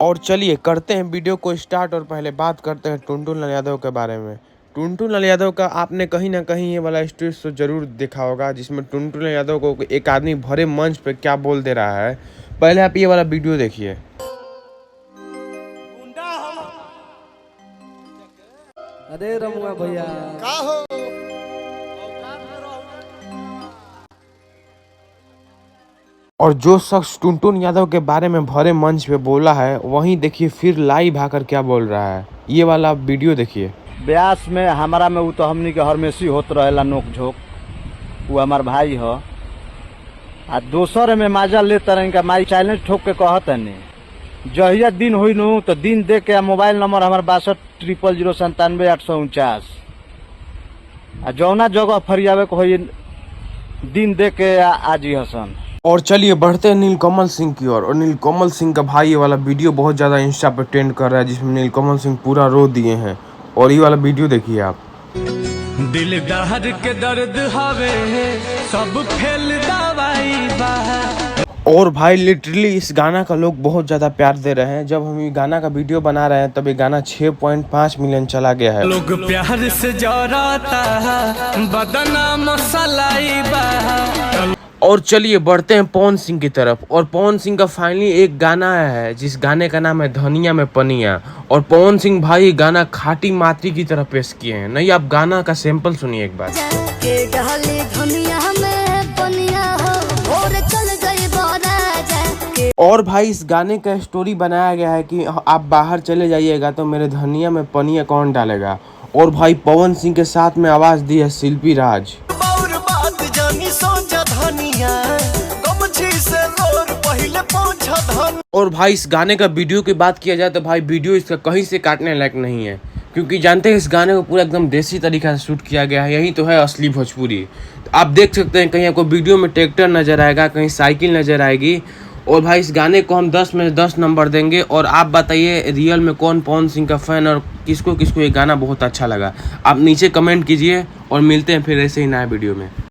और चलिए करते हैं वीडियो को स्टार्ट और पहले बात करते हैं टुनटुन लाल यादव के बारे में। टुनटुन लाल यादव का आपने कहीं ना कहीं ये वाला स्टेज तो जरूर देखा होगा जिसमें टुनटुन लाल यादव को एक आदमी भरे मंच पे क्या बोल दे रहा है। पहले आप ये वाला वीडियो देखिए। अरे रमुआ भैया का हो और जो शख्स टुनटुन यादव के बारे में भरे मंच पे बोला है वहीं देखिए फिर लाइव आकर क्या बोल रहा है। ये वाला वीडियो देखिए। ब्यास में हमारा में उ तो हमनी के हरमेशी होत रहेला नोक झोंक, वो हमार भाई ह। आ दोसर में माजा ले तरह का माई चैलेंज ठोक के कहत है जहिया दिन हुई नु तो दिन दे के मोबाइल नंबर हमार 6200097849। आ जौना जगह फरियावे को होई दिन दे के आजी हसन। और चलिए बढ़ते हैं नीलकमल सिंह की ओर। और नीलकमल सिंह का भाई ये वाला वीडियो बहुत ज़्यादा इंस्टा पे ट्रेंड कर रहा है जिसमें नीलकमल सिंह पूरा रो दिए हैं। और ये वाला वीडियो देखिए आप। दिलदार के दर्द हवे सब फेल दवाई बा। और भाई लिटरली इस गाना का लोग बहुत ज़्यादा प्यार दे रहे हैं। जब हम ये गाना का वीडियो बना रहे हैं तब ये गाना 6.5 मिलियन चला गया है। लोग प्यार से जराता बदना मसलाई बा। और चलिए बढ़ते हैं पवन सिंह की तरफ। और पवन सिंह का फाइनली एक गाना है जिस गाने का नाम है धनिया में पनिया। और पवन सिंह भाई गाना खाटी मातरी की तरह पेश किए हैं। नहीं आप गाना का सैंपल सुनिए एक बार। और भाई इस गाने का स्टोरी बनाया गया है कि आप बाहर चले जाइएगा तो मेरे धनिया में पनिया कौन डालेगा। और भाई पवन सिंह के साथ में आवाज दी है शिल्पी राज। और भाई इस गाने का वीडियो की बात किया जाए तो भाई वीडियो इसका कहीं से काटने लायक नहीं है, क्योंकि जानते हैं इस गाने को पूरा एकदम देसी तरीका से शूट किया गया है। यही तो है असली भोजपुरी। तो आप देख सकते हैं कहीं आपको वीडियो में ट्रैक्टर नजर आएगा, कहीं साइकिल नजर आएगी। और भाई इस गाने को हम 10 में 10 नंबर देंगे। और आप बताइए रियल में कौन पवन सिंह का फैन और किसको किसको ये गाना बहुत अच्छा लगा। आप नीचे कमेंट कीजिए और मिलते हैं फिर ऐसे ही नए वीडियो में।